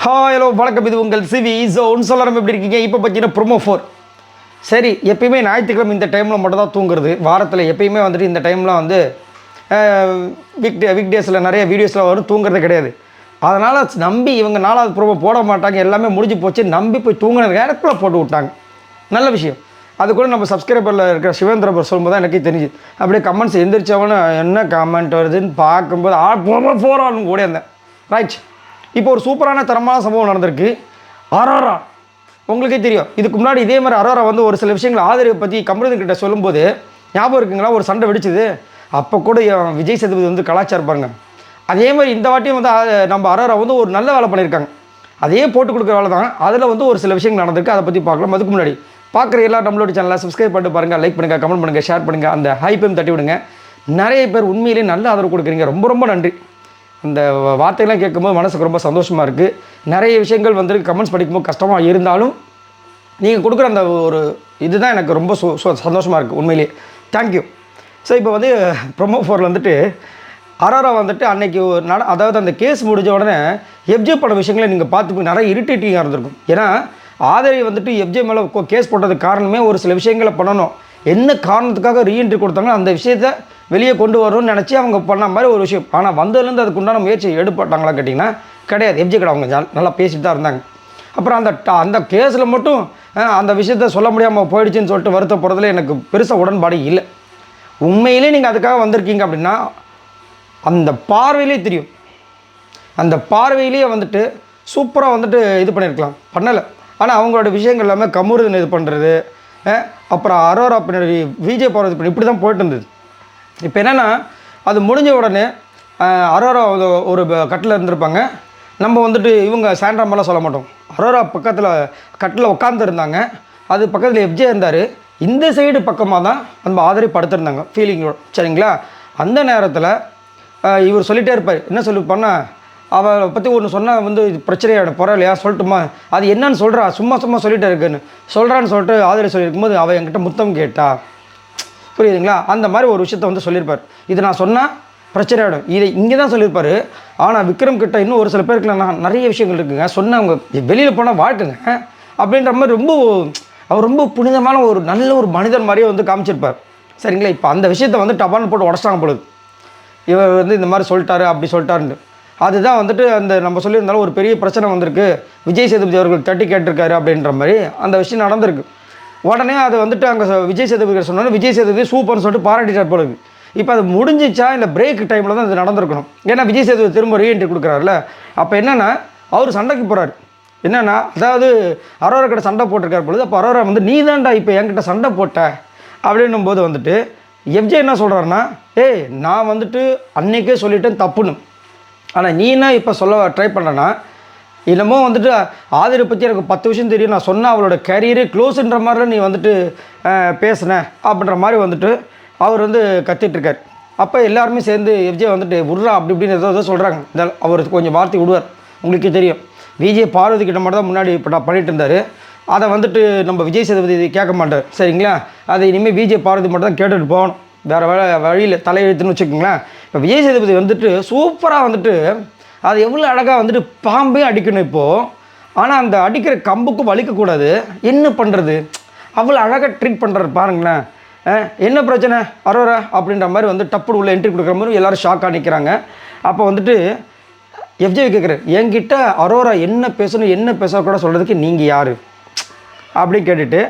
Hello வணக்கம், இது உங்கள் சிவி ஜோன். சொல்லலாம் எப்படி இருக்கீங்க? இப்போ பார்த்தீங்கன்னா ப்ரோமோ 4. சரி, எப்பயுமே ஞாயிற்றுக்கிழமை இந்த டைமில் மட்டும் தான் தூங்குறது. வாரத்தில் எப்பயுமே வந்துட்டு இந்த டைம்லாம் வந்து வீக் டேஸில் நிறைய வீடியோஸில் வரும், தூங்குறது கிடையாது. அதனால் நம்பி இவங்க 4வது ப்ரோமோ போட மாட்டாங்க, எல்லாமே முடிஞ்சு போச்சு, நம்பி போய் தூங்குன நேரத்தில் போட்டு விட்டாங்க. நல்ல விஷயம். அது கூட நம்ம சப்ஸ்கிரைபரில் இருக்கிற சிவேந்திர சொல்லும்போது தான் எனக்கே தெரிஞ்சு. அப்படியே கமெண்ட்ஸ் எந்திரிச்சவனு என்ன கமெண்ட் வருதுன்னு பார்க்கும்போது ப்ரோமோ 4 கூட இருந்தேன். ரைட், இப்போ ஒரு சூப்பரான தரமான சம்பவம் நடந்திருக்கு. அரோரா உங்களுக்கே தெரியும். இதுக்கு முன்னாடி இதே மாதிரி அரோரா வந்து ஒரு சில விஷயங்கள் ஆதரவை பற்றி கமருதன்கிட்ட சொல்லும்போது ஞாபகம் இருக்குங்களா, ஒரு சண்டை வெடிச்சுது. அப்போ கூட விஜய் சேதுபதி வந்து கலாச்சாரம் பாருங்க. அதே மாதிரி இந்த வாட்டியும் வந்து நம்ம அரோரா வந்து ஒரு நல்ல வேலை பண்ணியிருக்காங்க. அதே போட்டு கொடுக்குற வேலை தான். அதில் வந்து ஒரு சில விஷயங்கள் நடந்திருக்கு, அதை பற்றி பார்க்கலாம். அதுக்கு முன்னாடி பார்க்குற எல்லாரும் நம்மளோட சேனலை சப்ஸ்கிரைப் பண்ணிட்டு பாருங்கள், லைக் பண்ணுங்கள், கமெண்ட் பண்ணுங்கள், ஷேர் பண்ணுங்கள், அந்த ஹைப்பையும் தட்டி விடுங்க. நிறைய பேர் உண்மையிலேயே நல்ல ஆதரவு கொடுக்குறீங்க, ரொம்ப ரொம்ப நன்றி. இந்த வார்த்தைகள்லாம் கேட்கும்போது மனசுக்கு ரொம்ப சந்தோஷமாக இருக்குது. நிறைய விஷயங்கள் வந்து கமெண்ட்ஸ் படிக்கும்போது கஷ்டமாக இருந்தாலும் நீங்கள் கொடுக்குற அந்த ஒரு இதுதான் எனக்கு ரொம்ப சந்தோஷமாக இருக்குது உண்மையிலேயே. தேங்க்யூ. ஸோ இப்போ வந்து ப்ரோமோ 4 வந்துட்டு அரோரா வந்துட்டு அன்றைக்கி அதாவது அந்த கேஸ் முடிஞ்ச உடனே எஃப்ஜே பட விஷயங்களை நீங்கள் பார்த்து நிறைய இரிட்டேட்டிங்காக இருந்திருக்கும். ஏன்னா ஆதரவை வந்துட்டு எஃப்ஜே மேலே கேஸ் போட்டதுக்கு காரணமே ஒரு சில விஷயங்களை பண்ணணும், என்ன காரணத்துக்காக ரீஎன்ட்ரி கொடுத்தாங்களோ அந்த விஷயத்தை வெளியே கொண்டு வரணும்னு நினச்சி அவங்க பண்ண மாதிரி ஒரு விஷயம். ஆனால் வந்ததுலேருந்து அதுக்கு உண்டான முயற்சி எடுப்பட்டாங்களா கேட்டிங்கன்னா கிடையாது. எஃப்ஜே கடை அவங்க நல்லா பேசிட்டு தான் இருந்தாங்க. அப்புறம் அந்த கேஸில் மட்டும் அந்த விஷயத்த சொல்ல முடியாமல் போயிடுச்சுன்னு சொல்லிட்டு வருத்தப்படுறதுல எனக்கு பெருசாக உடன்பாடு இல்லை. உண்மையிலே நீங்கள் அதுக்காக வந்திருக்கீங்க அப்படின்னா அந்த பார்வையிலே தெரியும். அந்த பார்வையிலேயே வந்துட்டு சூப்பராக வந்துட்டு இது பண்ணியிருக்கலாம், பண்ணலை. ஆனால் அவங்களோட விஷயங்கள் எல்லாமே கமருதன் இது பண்ணுறது, அப்புறம் அரோரா பின்னாடி விஜய் போகிறது பண்ணி இப்படி தான் போயிட்டு இருந்தது. இப்போ என்னென்னா அது முடிஞ்ச உடனே அரோரா ஒரு கட்டில் இருந்திருப்பாங்க. நம்ம வந்துட்டு இவங்க சாண்ட்ரா மேலாம் சொல்ல மாட்டோம். அரோரா பக்கத்தில் கட்டில் உட்காந்துருந்தாங்க, அது பக்கத்தில் எஃப்ஜே இருந்தார். இந்த சைடு பக்கமாக தான் நம்ம ஆதரவு படுத்திருந்தாங்க ஃபீலிங்கோட. சரிங்களா? அந்த நேரத்தில் இவர் சொல்லிகிட்டே இருப்பார். என்ன சொல்லிப்பான்னா, அவளை பற்றி ஒன்று சொன்னால் வந்து இது பிரச்சனையான பரவாயில்லையா சொல்லட்டுமா, அது என்னன்னு சொல்கிறா, சும்மா சொல்லிகிட்டே இருக்குன்னு சொல்கிறான்னு சொல்லிட்டு ஆதரவு சொல்லியிருக்கும்போது அவள் என்கிட்ட முத்தம் கேட்டா. புரியுதுங்களா? அந்த மாதிரி ஒரு விஷயத்த வந்து சொல்லியிருப்பார். இது நான் சொன்னால் பிரச்சனை ஆகிடும், இதை இங்கே தான் சொல்லியிருப்பார். ஆனால் விக்ரம் கிட்ட இன்னும் ஒரு சில பேருக்கு நிறைய விஷயங்கள் இருக்குங்க, சொன்னவங்க வெளியில் போனால் வாழ்க்குங்க அப்படின்ற மாதிரி அவர் ரொம்ப புனிதமான ஒரு நல்ல ஒரு மனிதன் மாதிரியே வந்து காமிச்சிருப்பார். சரிங்களா? இப்போ அந்த விஷயத்தை வந்து டபால்னு போட்டு உடச்சிட்டாங்க பொழுது. இவர் வந்து இந்த மாதிரி சொல்லிட்டாரு அப்படி சொல்லிட்டாருன்னு. அதுதான் வந்துட்டு அந்த நம்ம சொல்லியிருந்தாலும் ஒரு பெரிய பிரச்சனை வந்திருக்கு, விஜய் சேதுபதி அவர்கள் தட்டி கேட்டிருக்காரு அப்படின்ற மாதிரி அந்த விஷயம் நடந்திருக்கு. உடனே அது வந்துட்டு அங்கே விஜய் சேதுபதி சொன்னாலும் விஜய் சேதுபதி சூப்பர்னு சொல்லிட்டு பாராட்டிட்டார் போல இருக்குது. இப்போ அது முடிஞ்சிச்சா இல்லை பிரேக் டைமில் தான் அது நடந்திருக்கணும். ஏன்னா விஜய் சேதுபதி திரும்ப ரீஎன்ட்ரி கொடுக்குறாருல. அப்போ என்னென்னா அவர் சண்டைக்கு போகிறார். என்னென்னா அதாவது அரோரா கிட்ட சண்டை போட்டிருக்கார் பொழுது. அப்போ அரோரா வந்து நீ தான்டா இப்போ என்கிட்ட சண்டை போட்ட அப்படின்னும் போது வந்துட்டு எஃப்ஜே என்ன சொல்கிறாருன்னா, நான் வந்துட்டு அன்றைக்கே சொல்லிட்டேன் தப்புன்னு, ஆனால் நீ என்ன இப்போ சொல்ல ட்ரை பண்ணுறேன்னா என்னமோ வந்துட்டு ஆதிரை பற்றி எனக்கு 10 விஷயம் தெரியும், நான் சொன்னால் அவளோட கேரியரே க்ளோஸுன்ற மாதிரிலாம் நீ வந்துட்டு பேசுனேன் அப்படின்ற மாதிரி வந்துட்டு அவர் வந்து கத்திட்டுருக்கார். அப்போ எல்லாருமே சேர்ந்து எஃப்ஜே வந்துட்டு விட்றா அப்படி இப்படின்னு ஏதோ சொல்கிறாங்க. இந்த அவர் கொஞ்சம் வார்த்தை விடுவார், உங்களுக்கே தெரியும். விஜய் பார்வதி கிட்ட மட்டும் தான் முன்னாடி இப்போ நான் பண்ணிட்டு இருந்தார். அதை வந்துட்டு நம்ம விஜய் சேதுபதி கேட்க மாட்டார். சரிங்களா? அதை இனிமேல் விஜய் பார்வதி மட்டும் தான் கேட்டுட்டு போகணும், வேறு வழியில் தலையெழுத்துன்னு வச்சுக்கோங்களேன். இப்போ விஜய் சேதுபதி வந்துட்டு சூப்பராக வந்துட்டு அது எவ்வளோ அழகாக வந்துட்டு பாம்பே அடிக்கணும் இப்போது. ஆனால் அந்த அடிக்கிற கம்புக்கும் வலிக்கக்கூடாது, என்ன பண்ணுறது, அவ்வளோ அழகாக ட்ரீட் பண்ணுறாரு பாருங்களேன். என்ன பிரச்சனை அரோரா அப்படின்ற மாதிரி வந்து டப்புடு உள்ள என்ட்ரி கொடுக்குற மாதிரி எல்லோரும் ஷாக்காக நிற்கிறாங்க. அப்போ வந்துட்டு எஃப்ஜே கேட்குறாரு, என்கிட்ட அரோரா என்ன பேசணும் என்ன பேசக்கூட சொல்கிறதுக்கு நீங்கள் யார் அப்படின்னு கேட்டுட்டு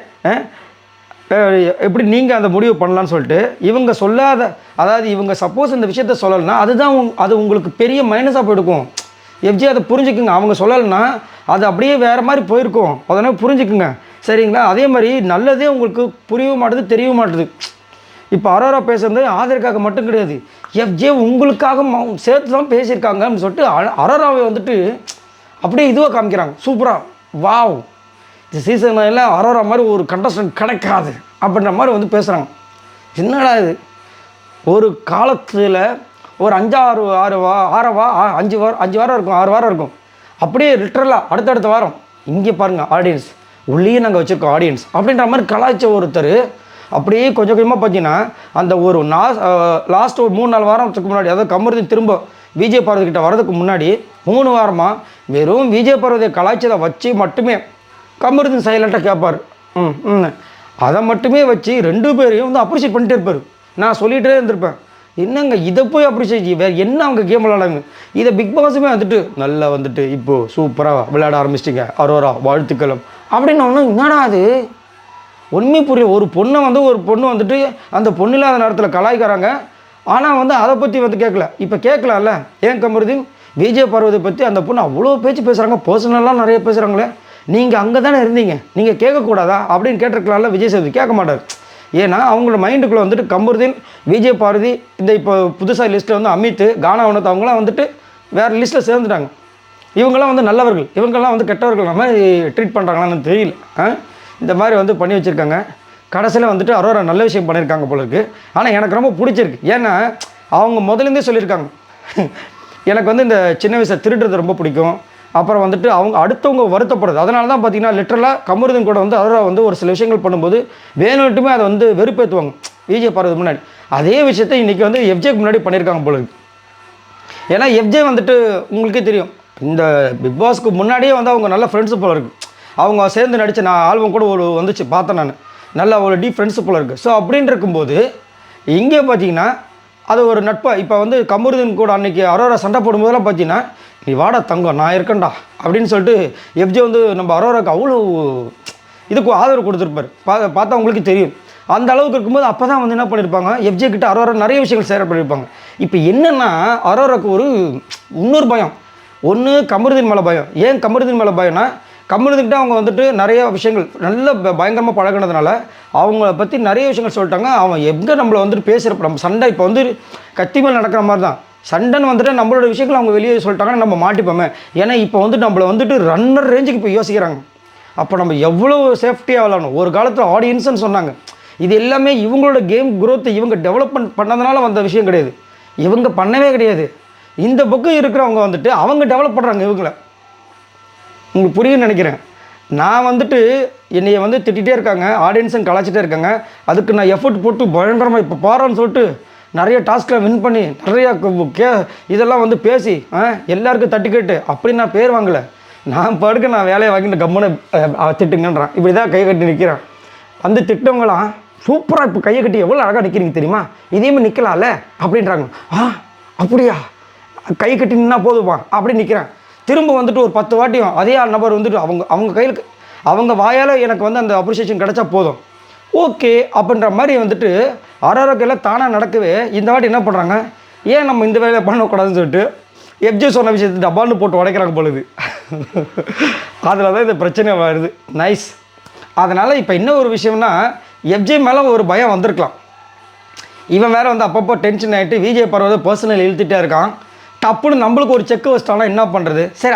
எப்படி நீங்கள் அந்த முடிவு பண்ணலான்னு சொல்லிட்டு இவங்க சொல்லாத, அதாவது இவங்க சப்போஸ் இந்த விஷயத்த சொல்லலைன்னா அதுதான் அது உங்களுக்கு பெரிய மைனஸாக போயிருக்கும். எஃப்ஜே அதை புரிஞ்சுக்குங்க. அவங்க சொல்லலைன்னா அது அப்படியே வேறு மாதிரி போயிருக்கும், அதனால் புரிஞ்சுக்குங்க. சரிங்களா? அதே மாதிரி நல்லதே உங்களுக்கு புரியவும் மாட்டுது தெரியவும் மாட்டுது. இப்போ அரோரா பேசுறது ஆதரவுக்காக மட்டும் கிடையாது, எஃப்ஜே உங்களுக்காக சேர்த்து தான் பேசியிருக்காங்க அப்படின்னு சொல்லிட்டு அரோராவை வந்துட்டு அப்படியே இதுவாக காமிக்கிறாங்க. சூப்பராக வாவ், இந்த சீசனில் அரோரா மாதிரி ஒரு கண்டஸ்டன்ட் கிடைக்காது அப்படின்ற மாதிரி வந்து பேசுகிறாங்க. என்னடா இது, ஒரு காலத்தில் ஒரு 5 வாரம் இருக்கும், 6 வாரம் இருக்கும், அப்படியே லிட்ரலாக அடுத்தடுத்த வாரம் இங்கே பாருங்கள் ஆடியன்ஸ் உள்ளேயே நாங்கள் வச்சுருக்கோம் ஆடியன்ஸ் அப்படின்ற மாதிரி கலாய்ச்ச ஒருத்தர் அப்படியே கொஞ்சம் கொஞ்சமாக பார்த்தீங்கன்னா அந்த ஒரு லாஸ்ட் ஒரு 3-4 வாரத்துக்கு முன்னாடி, அதாவது கமருதீன் திரும்ப விஜய் பார்வதி கிட்ட வரதுக்கு முன்னாடி 3 வாரமாக வெறும் விஜய் பார்வதியை கலாய்ச்சதை வச்சு மட்டுமே கமருதீன் சைலண்ட்டாக கேட்பார். அதை மட்டுமே வச்சு 2 பேரையும் வந்து அப்ரிஷியேட் பண்ணிட்டே இருப்பார். நான் சொல்லிகிட்டே இருந்திருப்பேன், என்னங்க இதை போய் அப்ரிஷியேட் வேறு என்ன அவங்க கேம் விளையாடாங்க. இதை பிக் பாஸுமே வந்துட்டு நல்லா வந்துட்டு இப்போது சூப்பராக விளையாட ஆரம்பிச்சிட்டிங்க அரோரா வாழ்த்துக்களும் அப்படின்னு ஒன்று என்னடா அது உண்மை புரியல. ஒரு பொண்ணு வந்துட்டு அந்த பொண்ணு இல்லாத நேரத்தில் கலாய்க்கிறாங்க. ஆனால் வந்து அதை பற்றி வந்து கேட்கல. இப்போ கேட்கலாம்ல, ஏன் கமருதீன் விஜய் பார்வதி பற்றி அந்த பொண்ணு அவ்வளோ பேச்சு பேசுகிறாங்க, பர்சனலாக நிறைய பேசுகிறாங்களே, நீங்கள் அங்கே தானே இருந்தீங்க, நீங்கள் கேட்கக்கூடாதா அப்படின்னு கேட்டிருக்கலாம்ல. விஜய் சேதுபதி கேட்க மாட்டார். ஏன்னா அவங்களோட மைண்டுக்குள்ளே வந்துட்டு கமருதீன் விஜய் பார்வதி இந்த இப்போ புதுசாக லிஸ்ட்டில் வந்து அமித் கானா உனத்து அவங்களாம் வந்துட்டு வேறு லிஸ்ட்டில் சேர்ந்துட்டாங்க. இவங்கெல்லாம் வந்து நல்லவர்கள், இவங்கெல்லாம் வந்து கெட்டவர்கள் நம்ம ட்ரீட் பண்ணுறாங்களான்னு தெரியல. இந்த மாதிரி வந்து பண்ணி வச்சுருக்காங்க. கடைசியில் வந்துட்டு அரோரா நல்ல விஷயம் பண்ணியிருக்காங்க போல இருக்குது. ஆனால் எனக்கு ரொம்ப பிடிச்சிருக்கு. ஏன்னா அவங்க முதலேருந்தே சொல்லியிருக்காங்க, எனக்கு வந்து இந்த சின்ன வயசில் திருடுறது ரொம்ப பிடிக்கும். அப்புறம் வந்துட்டு அவங்க அடுத்தவங்க வருத்தப்படுறது. அதனால தான் பார்த்தீங்கன்னா லிட்டரலாக கமருதீன் கூட வந்து அரோரா வந்து ஒரு சில விஷயங்கள் பண்ணும்போது வேணும்ட்டுமே அதை வந்து வெறுப்பேற்றுவாங்க விஜய் பார்வதி முன்னாடி. அதே விஷயத்தை இன்றைக்கி வந்து எஃப்ஜேக்கு முன்னாடி பண்ணியிருக்காங்க போல இருக்குது. ஏன்னா எஃப்ஜே வந்துட்டு உங்களுக்கே தெரியும், இந்த பிக் பாஸ்க்கு முன்னாடியே வந்து அவங்க நல்ல ஃப்ரெண்ட்ஸு போல இருக்குது. அவங்க சேர்ந்து நடித்த நான் ஆல்பம் கூட ஒரு வந்துச்சு பார்த்தேன் நான், நல்ல ஒரு டீப் ஃப்ரெண்ட்ஸு போல இருக்குது. ஸோ அப்படின்னு இருக்கும்போது இங்கே பார்த்தீங்கன்னா அது ஒரு நட்பாக இப்போ வந்து கமருதீன் கூட அன்றைக்கி அரோரா சண்டை போடும்போதெல்லாம் பார்த்தீங்கன்னா, நீ வாடா தங்கம் நான் இருக்கேன்டா அப்படின்னு சொல்லிட்டு எஃப்ஜே வந்து நம்ம அரோராவுக்கு அவ்வளோ இதுக்கு ஆதரவு கொடுத்துருப்பார். பார்த்தா உங்களுக்கு தெரியும். அந்த அளவுக்கு இருக்கும்போது அப்போ தான் வந்து என்ன பண்ணியிருப்பாங்க, எஃப்ஜே கிட்ட அரோரா நிறைய விஷயங்கள் ஷேர் பண்ணியிருப்பாங்க. இப்போ என்னென்னா அரோராவுக்கு ஒரு இன்னொரு பயம், ஒன்று கமருதீன் மேலே பயம். ஏன் கமருதீன் மேலே பயம்னா, கமருதீன்கிட்ட அவங்க வந்துட்டு நிறைய விஷயங்கள் நல்ல பயங்கரமாக பழகினதுனால அவங்கள பற்றி நிறைய விஷயங்கள் சொல்லிட்டாங்க. அவன் எங்கே நம்மளை வந்துட்டு பேசுகிறப்ப நம்ம சண்டை இப்போ வந்து கத்தி மேல் நடக்கிற மாதிரி தான் சண்டைன்னு வந்துட்டு நம்மளோட விஷயங்கள் அவங்க வெளியே சொல்லிட்டாங்கன்னா நம்ம மாட்டிப்போமே. ஏன்னா இப்போ வந்து நம்மளை வந்துட்டு ரன்னர் ரேஞ்சுக்கு இப்போ யோசிக்கிறாங்க. அப்போ நம்ம எவ்வளோ சேஃப்டியாக விளாடணும். ஒரு காலத்தில் ஆடியன்ஸ்ன்னு சொன்னாங்க. இது எல்லாமே இவங்களோட கேம் குரோத்தை இவங்க டெவலப்மெண்ட் பண்ணதுனால வந்த விஷயம் கிடையாது. இவங்க பண்ணவே கிடையாது. இந்த பக்கம் இருக்கிறவங்க வந்துட்டு அவங்க டெவலப் பண்ணுறாங்க இவங்கள. உங்களுக்கு புரியுன்னு நினைக்கிறேன். நான் வந்துட்டு என்னையை வந்து திட்டிகிட்டே இருக்காங்க, ஆடியன்ஸும் கலாச்சிட்டே இருக்காங்க. அதுக்கு நான் எஃபர்ட் போட்டு பயங்கரமாக இப்போ பாருன்னு சொல்லிட்டு நிறைய டாஸ்கில் வின் பண்ணி நிறையா இதெல்லாம் வந்து பேசி எல்லாருக்கும் தட்டி கேட்டு அப்படி நான் பேர் வாங்கலை. நான் படுக்க நான் வேலையை வாங்கிட்டு கம்முன்னு திட்டுங்கன்றான். இப்படி தான் கை கட்டி நிற்கிறேன். வந்து திட்டவங்களாம் சூப்பராக இப்போ கையை கட்டி எவ்வளோ அழகாக நிற்கிறீங்க தெரியுமா, இதேமாதிரி நிற்கலாம்ல அப்படின்றாங்க. அப்படியா, கை கட்டி நின்னா போதுமா அப்படி நிற்கிறேன். திரும்ப வந்துட்டு ஒரு 10 வாட்டியும் அதே நபர் வந்துட்டு அவங்க கையில் அவங்க வாயால் எனக்கு வந்து அந்த அப்ரிசியேஷன் கிடச்சா போதும் ஓகே அப்படின்ற மாதிரி வந்துட்டு அரோராக்கெல்லாம் தானாக நடக்கவே இந்த வாட்டி என்ன பண்ணுறாங்க, ஏன் நம்ம இந்த வேலையை பண்ணக்கூடாதுன்னு சொல்லிட்டு எஃப்ஜே சொன்ன விஷயத்தை டப்பான்னு போட்டு உடைக்கிறாங்க பொழுது. அதில் தான் இந்த பிரச்சனை வருது. நைஸ். அதனால் இப்போ இன்னும் ஒரு விஷயம்னா எஃப்ஜே மேலே ஒரு பயம் வந்திருக்கலாம். இவன் வேறு வந்து அப்பப்போ டென்ஷன் ஆகிட்டு விஜய் பார்வதி பர்சனல் இழுத்துட்டே இருக்கான். டப்புன்னு நம்மளுக்கு ஒரு செக்கு வச்சிட்டானா என்ன பண்ணுறது. சரி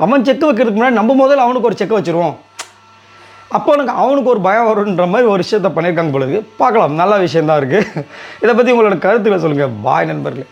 அவன் செக்கு வைக்கிறதுக்கு முன்னாடி நம்ம முதல்ல அவனுக்கு ஒரு செக்கு வச்சுருவோம். அப்போ அவனுக்கு ஒரு பயம் வருன்ற மாதிரி ஒரு விஷயத்த பண்ணியிருக்காங்க பொழுது. பார்க்கலாம், நல்ல விஷயந்தான் இருக்குது. இதை பற்றி உங்களோட கருத்துக்களை சொல்லுங்கள். பாய் நண்பர்களே.